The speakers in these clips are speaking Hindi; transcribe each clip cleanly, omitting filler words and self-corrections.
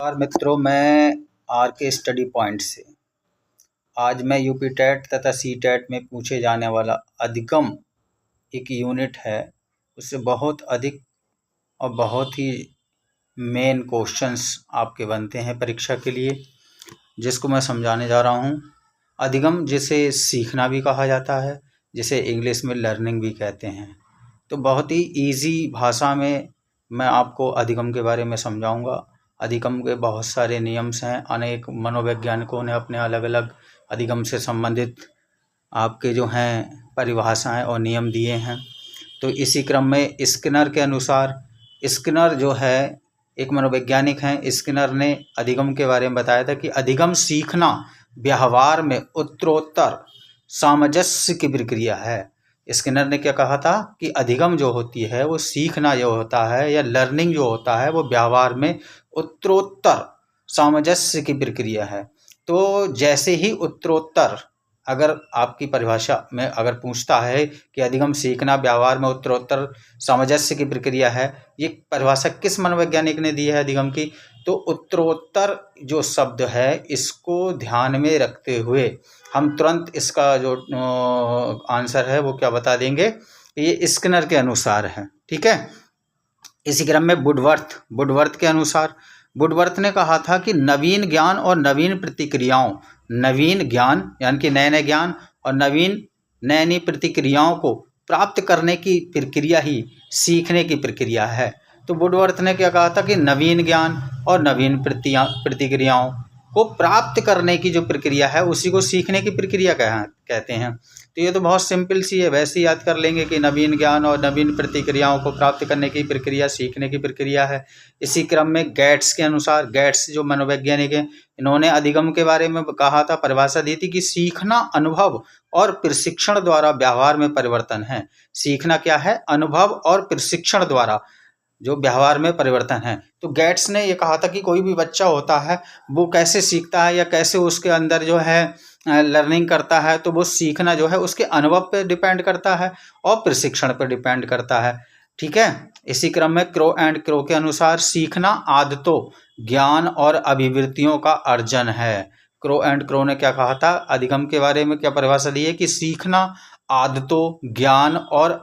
नमस्कार मित्रों, मैं आर के स्टडी पॉइंट से आज मैं यूपी टेट तथा सी टेट में पूछे जाने वाला अधिगम एक यूनिट है, उससे बहुत अधिक और बहुत ही मेन क्वेश्चंस आपके बनते हैं परीक्षा के लिए, जिसको मैं समझाने जा रहा हूँ। अधिगम जिसे सीखना भी कहा जाता है, जिसे इंग्लिश में लर्निंग भी कहते हैं। तो बहुत ही इजी भाषा में मैं आपको अधिगम के बारे में समझाऊंगा। अधिगम के बहुत सारे नियम्स हैं, अनेक मनोवैज्ञानिकों ने अपने अलग अलग अधिगम से संबंधित आपके जो हैं परिभाषाएं और नियम दिए हैं। तो इसी क्रम में स्किनर के अनुसार, स्किनर जो है एक मनोवैज्ञानिक हैं, स्किनर ने अधिगम के बारे में बताया था कि अधिगम सीखना व्यवहार में उत्तरोत्तर सामंजस्य की प्रक्रिया है। स्किनर ने क्या कहा था कि अधिगम जो होती है वो सीखना जो होता है या लर्निंग जो होता है वो व्यवहार में उत्तरोत्तर सामंजस्य की प्रक्रिया है। तो जैसे ही उत्तरोत्तर, अगर आपकी परिभाषा में अगर पूछता है कि अधिगम सीखना व्यवहार में उत्तरोत्तर सामंजस्य की प्रक्रिया है, ये परिभाषा किस मनोवैज्ञानिक ने दी है अधिगम की? तो उत्तरोत्तर जो शब्द है इसको ध्यान में रखते हुए हम तुरंत इसका जो आंसर है वो क्या बता देंगे, ये स्किनर के अनुसार है। ठीक है। इसी क्रम में वुडवर्थ के अनुसार, वुडवर्थ ने कहा था कि नवीन ज्ञान और नवीन प्रतिक्रियाओं, नवीन ज्ञान यानी कि नए नए ज्ञान और नई नई प्रतिक्रियाओं को प्राप्त करने की प्रक्रिया ही सीखने की प्रक्रिया है। तो वुडवर्थ ने क्या कहा था कि नवीन ज्ञान और नवीन प्रतिक्रियाओं को प्राप्त करने की जो प्रक्रिया है उसी को सीखने की प्रक्रिया कहते हैं। तो ये तो बहुत सिंपल सी है, वैसे ही याद कर लेंगे कि नवीन ज्ञान और नवीन प्रतिक्रियाओं को प्राप्त करने की प्रक्रिया सीखने की प्रक्रिया है। इसी क्रम में गेट्स के अनुसार, गेट्स जो मनोवैज्ञानिक हैं, इन्होंने अधिगम के बारे में कहा था, परिभाषा दी थी कि सीखना अनुभव और प्रशिक्षण द्वारा व्यवहार में परिवर्तन है। सीखना क्या है? अनुभव और प्रशिक्षण द्वारा जो व्यवहार में परिवर्तन है। तो गेट्स ने ये कहा था कि कोई भी बच्चा होता है वो कैसे सीखता है या कैसे उसके अंदर जो है लर्निंग करता है, तो वो सीखना जो है उसके अनुभव पर डिपेंड करता है और प्रशिक्षण पर डिपेंड करता है। ठीक है। इसी क्रम में क्रो एंड क्रो के अनुसार सीखना आदतों, ज्ञान और अभिवृत्तियों का अर्जन है। क्रो एंड क्रो ने क्या कहा था अधिगम के बारे में, क्या परिभाषा दी है कि सीखना आदतों, ज्ञान और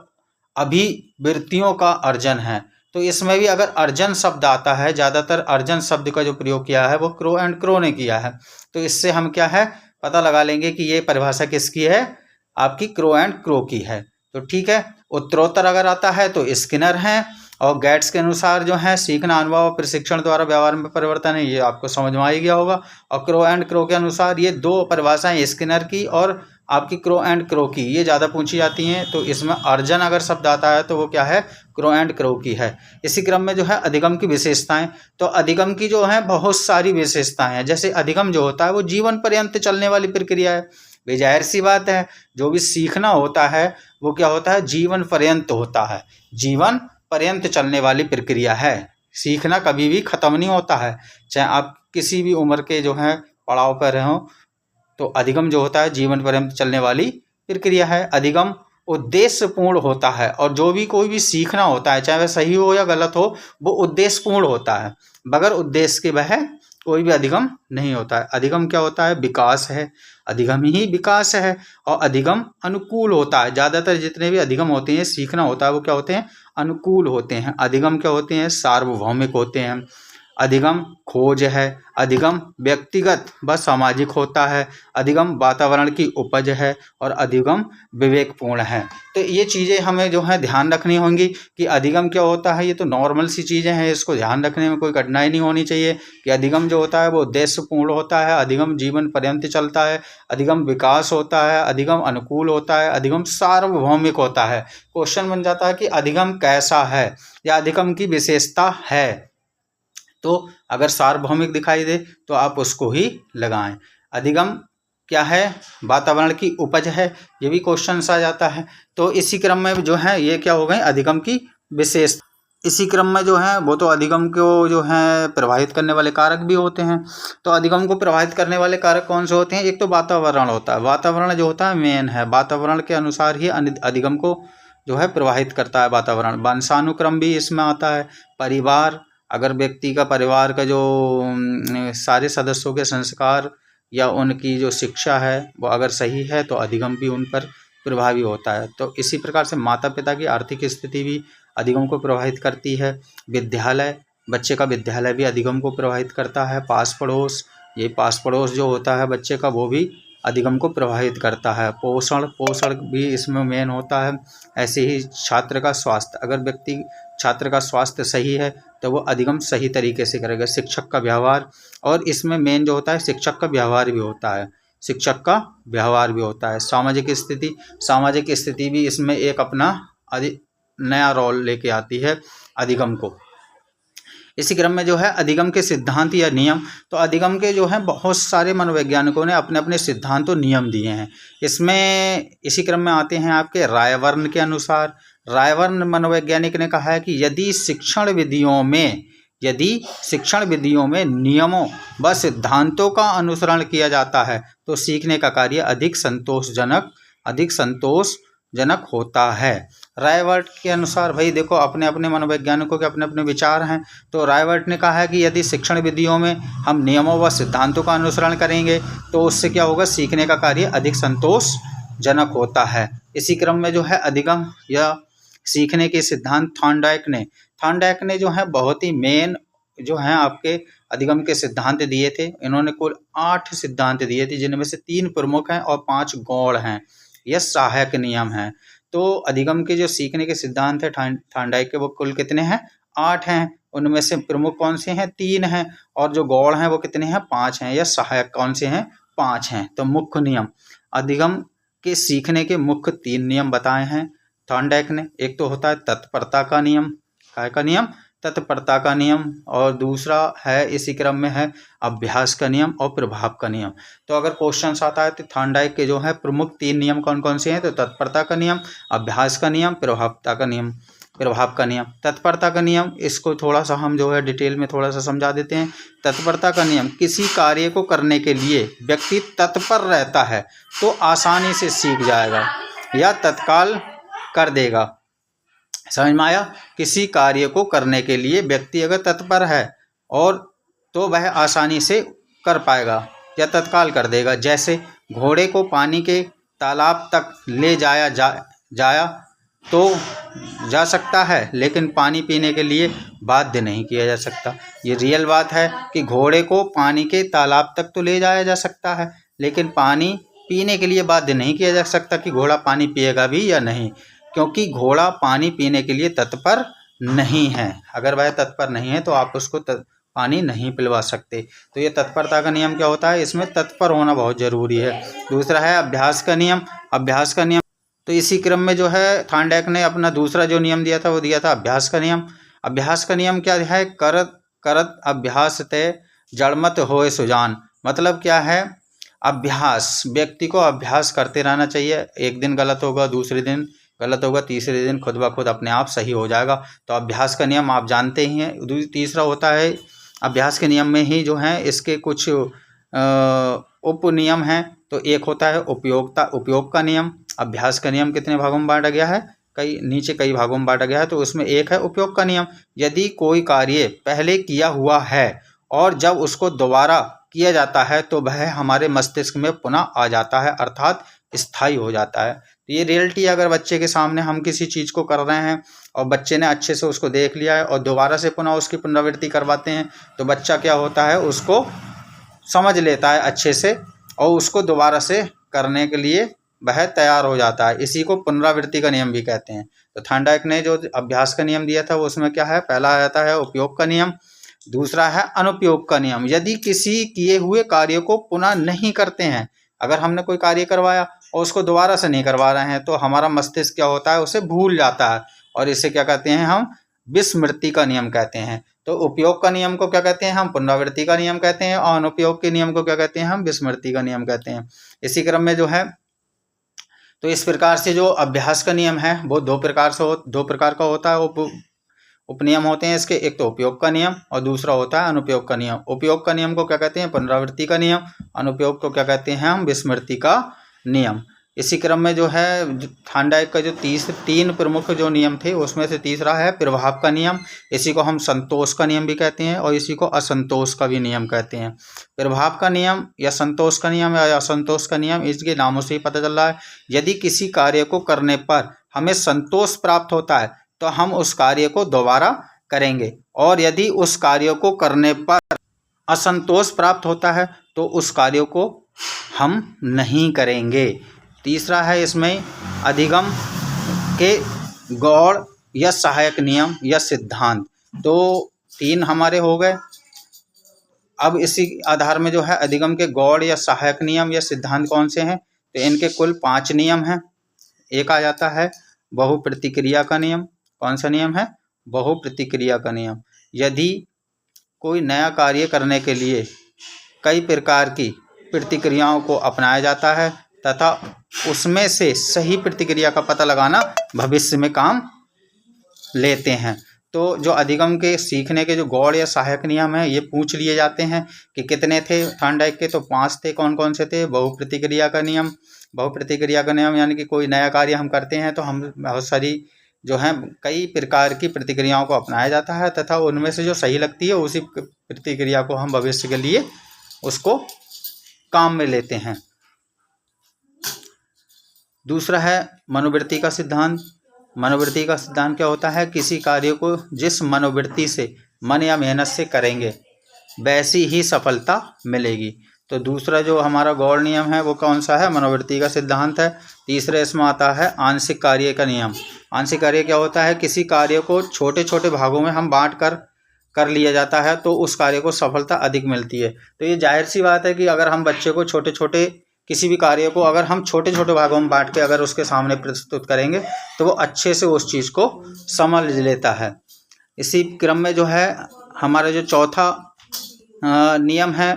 अभिवृत्तियों का अर्जन है। तो इसमें भी अगर अर्जन शब्द आता है, ज़्यादातर अर्जन शब्द का जो प्रयोग किया है वो क्रो एंड क्रो ने किया है। तो इससे हम क्या है पता लगा लेंगे कि ये परिभाषा किसकी है, आपकी क्रो एंड क्रो की है। तो ठीक है। उत्तरोत्तर अगर आता है तो स्किनर हैं, और गेट्स के अनुसार जो है सीखना अनुभव और प्रशिक्षण द्वारा व्यवहार में परिवर्तन है, ये आपको समझ में आ ही गया होगा। और क्रो एंड क्रो के अनुसार ये दो परिभाषाएं, स्किनर की और आपकी क्रो एंड क्रो की, ये ज़्यादा पूछी जाती हैं। तो इसमें अर्जन अगर शब्द आता है तो वो क्या है, क्रो एंड क्रो की है। इसी क्रम में जो है अधिगम की विशेषताएं, तो अधिगम की जो है बहुत सारी विशेषताएं हैं। जैसे अधिगम जो होता है वो जीवन पर्यंत चलने वाली प्रक्रिया है। भाई जाहिर सी बात है, जो भी सीखना होता है वो क्या होता है, जीवन पर्यंत होता है, जीवन पर्यंत चलने वाली प्रक्रिया है। सीखना कभी भी ख़त्म नहीं होता है, चाहे आप किसी भी उम्र के जो हैं पड़ाव पर रहे हों। तो अधिगम जो होता है जीवन पर्यंत चलने वाली प्रक्रिया है। अधिगम उद्देश्यपूर्ण होता है, और जो भी कोई भी सीखना होता है चाहे वह सही हो या गलत हो, वो उद्देश्यपूर्ण होता है। बगैर उद्देश्य के वह कोई भी अधिगम नहीं होता है। अधिगम क्या होता है, विकास है, अधिगम ही विकास है। और अधिगम अनुकूल होता है। ज़्यादातर जितने भी अधिगम होते हैं, सीखना होता है, वो क्या होते हैं, अनुकूल होते हैं। अधिगम क्या होते हैं, सार्वभौमिक होते हैं। अधिगम खोज है, अधिगम व्यक्तिगत व सामाजिक होता है, अधिगम वातावरण की उपज है, और अधिगम विवेकपूर्ण है। तो ये चीज़ें हमें जो है ध्यान रखनी होंगी कि अधिगम क्या होता है। ये तो नॉर्मल सी चीज़ें हैं, इसको ध्यान रखने में कोई कठिनाई नहीं होनी चाहिए कि अधिगम जो होता है वो उद्देश्यपूर्ण होता है, अधिगम जीवन पर्यंत चलता है, अधिगम विकास होता है, अधिगम अनुकूल होता है, अधिगम सार्वभौमिक होता है। क्वेश्चन बन जाता है कि अधिगम कैसा है या अधिगम की विशेषता है, तो अगर सार्वभौमिक दिखाई दे तो आप उसको ही लगाएं। अधिगम क्या है, वातावरण की उपज है, ये भी क्वेश्चन आ जाता है। तो इसी क्रम में जो है ये क्या हो गए, अधिगम की विशेषता। इसी क्रम में जो है वो तो अधिगम को जो है प्रभावित करने वाले कारक भी होते हैं। तो अधिगम को प्रभावित करने वाले कारक कौन से होते हैं, एक तो वातावरण होता है। वातावरण जो होता है मेन है, वातावरण के अनुसार ही अधिगम को जो है प्रभावित करता है वातावरण। वंशानुक्रम भी इसमें आता है, परिवार अगर व्यक्ति का परिवार का जो सारे सदस्यों के संस्कार या उनकी जो शिक्षा है वो अगर सही है तो अधिगम भी उन पर प्रभावी होता है। तो इसी प्रकार से माता पिता की आर्थिक स्थिति भी अधिगम को प्रभावित करती है। विद्यालय, बच्चे का विद्यालय भी अधिगम को प्रभावित करता है। पास पड़ोस, ये पास पड़ोस जो होता है बच्चे का, वो भी अधिगम को प्रभावित करता है। पोषण भी इसमें मेन होता है। ऐसे ही छात्र का स्वास्थ्य, अगर व्यक्ति छात्र का स्वास्थ्य सही है तो वो अधिगम सही तरीके से करेगा। शिक्षक का व्यवहार, और इसमें मेन जो होता है शिक्षक का व्यवहार भी होता है, शिक्षक का व्यवहार भी होता है। सामाजिक स्थिति भी इसमें एक अपना नया रोल लेके आती है अधिगम को। इसी क्रम में जो है अधिगम के सिद्धांत या नियम, तो अधिगम के जो है बहुत सारे मनोवैज्ञानिकों ने अपने अपने सिद्धांत और नियम दिए हैं। इसमें इसी क्रम में आते हैं आपके रायवर्न के अनुसार। रायवर्न मनोवैज्ञानिक ने कहा है कि यदि शिक्षण विधियों में नियमों व सिद्धांतों का अनुसरण किया जाता है तो सीखने का कार्य अधिक संतोषजनक होता है। रायवर्ट के अनुसार, भाई देखो अपने अपने मनोवैज्ञानिकों के अपने अपने विचार हैं। तो रायवर्ट ने कहा है कि यदि शिक्षण विधियों में हम नियमों व सिद्धांतों का अनुसरण करेंगे तो उससे क्या होगा, सीखने का कार्य अधिक संतोषजनक होता है। इसी क्रम में जो है अधिगम या सीखने के सिद्धांत थॉर्नडाइक ने जो है बहुत ही मेन जो है आपके अधिगम के सिद्धांत दिए थे। इन्होंने कुल 8 सिद्धांत दिए थे, जिनमें से 3 प्रमुख हैं और 5 गौण हैं, यह सहायक नियम हैं। तो अधिगम के जो सीखने के सिद्धांत है थॉर्नडाइक के, वो कुल कितने हैं, 8 हैं। उनमें से प्रमुख कौन से हैं, 3 हैं, और जो गौण हैं वो कितने हैं, 5 हैं। या सहायक कौन से हैं, 5 हैं। तो मुख्य नियम, अधिगम के सीखने के मुख्य 3 नियम बताए हैं थॉर्नडाइक ने। एक तो होता है तत्परता का नियम, काय का नियम, तत्परता का नियम, और दूसरा है इसी क्रम में है अभ्यास का नियम और प्रभाव का नियम। तो अगर क्वेश्चन आता है तो थॉर्नडाइक के जो है प्रमुख 3 नियम कौन कौन से हैं, तो तत्परता का नियम, अभ्यास का नियम, प्रभाव का नियम। तत्परता का नियम, इसको थोड़ा सा हम जो है डिटेल में थोड़ा सा समझा देते हैं। तत्परता का नियम, किसी कार्य को करने के लिए व्यक्ति तत्पर रहता है तो आसानी से सीख जाएगा या तत्काल कर देगा। समझ में आया? किसी कार्य को करने के लिए व्यक्ति अगर तत्पर है और तो वह आसानी से कर पाएगा या तत्काल कर देगा। जैसे घोड़े को पानी के तालाब तक ले जाया तो जा सकता है, लेकिन पानी पीने के लिए बाध्य नहीं किया जा सकता। ये रियल बात है कि घोड़े को पानी के तालाब तक तो ले जाया जा सकता है, लेकिन पानी पीने के लिए बाध्य नहीं किया जा सकता कि घोड़ा पानी पिएगा भी या नहीं, क्योंकि घोड़ा पानी पीने के लिए तत्पर नहीं है। अगर वह तत्पर नहीं है तो आप उसको पानी नहीं पिलवा सकते। तो ये तत्परता का नियम क्या होता है, इसमें तत्पर होना बहुत ज़रूरी है। दूसरा है अभ्यास का नियम। तो इसी क्रम में जो है थॉर्नडाइक ने अपना दूसरा जो नियम दिया था वो दिया था अभ्यास का नियम। अभ्यास का नियम क्या है, करत अभ्यास तय जड़मत होए सुजान। मतलब क्या है, अभ्यास, व्यक्ति को अभ्यास करते रहना चाहिए। एक दिन गलत होगा, दूसरे दिन गलत होगा, तीसरे दिन खुद ब खुद अपने आप सही हो जाएगा। तो अभ्यास का नियम आप जानते ही हैं। तीसरा होता है अभ्यास के नियम में ही जो है इसके कुछ उप नियम हैं। तो एक होता है उपयोग का नियम। अभ्यास का नियम कितने भागों में बांटा गया है, कई भागों में बांटा गया है। तो उसमें एक है उपयोग का नियम। यदि कोई कार्य पहले किया हुआ है और जब उसको दोबारा किया जाता है तो वह हमारे मस्तिष्क में पुनः आ जाता है, अर्थात स्थायी हो जाता है। तो ये रियलिटी, अगर बच्चे के सामने हम किसी चीज़ को कर रहे हैं और बच्चे ने अच्छे से उसको देख लिया है और दोबारा से पुनः उसकी पुनरावृत्ति करवाते हैं तो बच्चा क्या होता है, उसको समझ लेता है अच्छे से और उसको दोबारा से करने के लिए वह तैयार हो जाता है। इसी को पुनरावृत्ति का नियम भी कहते हैं। तो थॉर्नडाइक ने जो अभ्यास का नियम दिया था वो उसमें क्या है, पहला आता है उपयोग का नियम, दूसरा है अनुपयोग का नियम। यदि किसी किए हुए कार्य को पुनः नहीं करते हैं, अगर हमने कोई कार्य करवाया और उसको दोबारा से नहीं करवा रहे हैं तो हमारा मस्तिष्क क्या होता है, उसे भूल जाता है और इसे क्या कहते हैं, हम विस्मृति का नियम कहते हैं। तो उपयोग का नियम को क्या कहते हैं, हम पुनरावृत्ति का नियम कहते हैं, और अनुपयोग के नियम को क्या कहते हैं, हम विस्मृति का नियम कहते हैं। इसी क्रम में जो है तो इस प्रकार से जो अभ्यास का नियम है वो दो प्रकार का होता है। उपनियम होते हैं इसके, एक तो उपयोग का नियम और दूसरा होता है अनुपयोग का नियम। उपयोग का नियम को क्या कहते हैं, पुनरावृत्ति का नियम। अनुपयोग को क्या कहते हैं, हम विस्मृति का नियम। इसी क्रम में जो है थार्नडाइक का जो 3 प्रमुख जो नियम थे उसमें से तीसरा है प्रभाव का नियम। इसी को हम संतोष का नियम भी कहते हैं और इसी को असंतोष का भी नियम कहते हैं। प्रभाव का नियम या संतोष का नियम या असंतोष का नियम इसके नामों से ही पता चल रहा है। यदि किसी कार्य को करने पर हमें संतोष प्राप्त होता है तो हम उस कार्य को दोबारा करेंगे, और यदि उस कार्य को करने पर असंतोष प्राप्त होता है तो उस कार्य को हम नहीं करेंगे। तीसरा है इसमें अधिगम के गौड़ या सहायक नियम या सिद्धांत। तो 3 हमारे हो गए। अब इसी आधार में जो है अधिगम के गौड़ या सहायक नियम या सिद्धांत कौन से हैं, तो इनके कुल 5 नियम हैं। एक आ जाता है बहुप्रतिक्रिया का नियम। कौन सा नियम है? बहुप्रतिक्रिया का नियम। यदि कोई नया कार्य करने के लिए कई प्रकार की प्रतिक्रियाओं को अपनाया जाता है तथा उसमें से सही प्रतिक्रिया का पता लगाना भविष्य में काम लेते हैं। तो जो अधिगम के सीखने के जो गौड़ या सहायक नियम हैं ये पूछ लिए जाते हैं कि कितने थे थार्नडाइक के, तो 5 थे। कौन कौन से थे? बहुप्रतिक्रिया का नियम। बहुप्रतिक्रिया का नियम यानी कि कोई नया कार्य हम करते हैं तो हम बहुत सारी जो हैं कई प्रकार की प्रतिक्रियाओं को अपनाया जाता है तथा उनमें से जो सही लगती है उसी प्रतिक्रिया को हम भविष्य के लिए उसको काम में लेते हैं। दूसरा है मनोवृत्ति का सिद्धांत। मनोवृत्ति का सिद्धांत क्या होता है? किसी कार्य को जिस मनोवृत्ति से मन या मेहनत से करेंगे वैसी ही सफलता मिलेगी। तो दूसरा जो हमारा गौड़ नियम है वो कौन सा है? मनोवृत्ति का सिद्धांत है। तीसरे इसमें आता है आंशिक कार्य का नियम। आंशिक कार्य क्या होता है? किसी कार्य को छोटे छोटे भागों में हम बांट कर लिया जाता है तो उस कार्य को सफलता अधिक मिलती है। तो ये जाहिर सी बात है कि अगर हम बच्चे को छोटे छोटे किसी भी कार्य को अगर हम छोटे छोटे भागों में बांट के अगर उसके सामने प्रस्तुत करेंगे तो वो अच्छे से उस चीज़ को समझ लेता है। इसी क्रम में जो है हमारा जो चौथा नियम है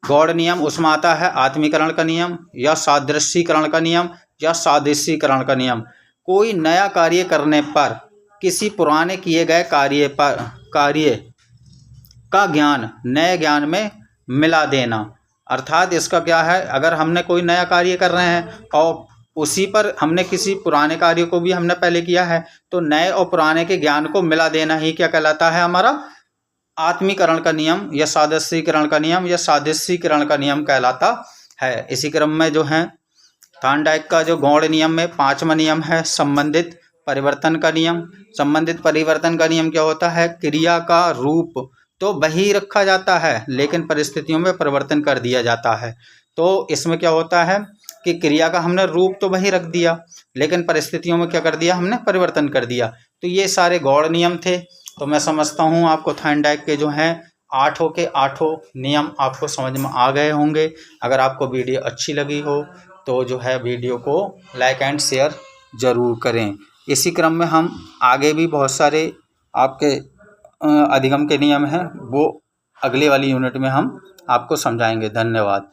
गौड़ नियम, उसमें आता है आत्मीकरण का नियम या सादृश्यीकरण का नियम या सादृश्यीकरण का नियम। कोई नया कार्य करने पर किसी पुराने किए गए कार्य का ज्ञान नए ज्ञान में मिला देना। अर्थात इसका क्या है? अगर हमने कोई नया कार्य कर रहे हैं और उसी पर हमने किसी पुराने कार्य को भी हमने पहले किया है तो नए और पुराने के ज्ञान को मिला देना ही क्या कहलाता है? हमारा आत्मीकरण का नियम या सादृश्यीकरण का नियम या सादृश्यीकरण का नियम कहलाता है। इसी क्रम में जो है थार्नडाइक का जो गौड़ नियम में 5वां नियम है संबंधित परिवर्तन का नियम। संबंधित परिवर्तन का नियम क्या होता है? क्रिया का रूप तो वही रखा जाता है लेकिन परिस्थितियों में परिवर्तन कर दिया जाता है। तो इसमें क्या होता है कि क्रिया का हमने रूप तो वही रख दिया लेकिन परिस्थितियों में क्या कर दिया? हमने परिवर्तन कर दिया। तो ये सारे गौड़ नियम थे। तो मैं समझता हूँ आपको थार्नडाइक के जो हैं 8 के 8 नियम आपको समझ में आ गए होंगे। अगर आपको वीडियो अच्छी लगी हो तो जो है वीडियो को लाइक एंड शेयर ज़रूर करें। इसी क्रम में हम आगे भी बहुत सारे आपके अधिगम के नियम हैं वो अगले वाली यूनिट में हम आपको समझाएंगे। धन्यवाद।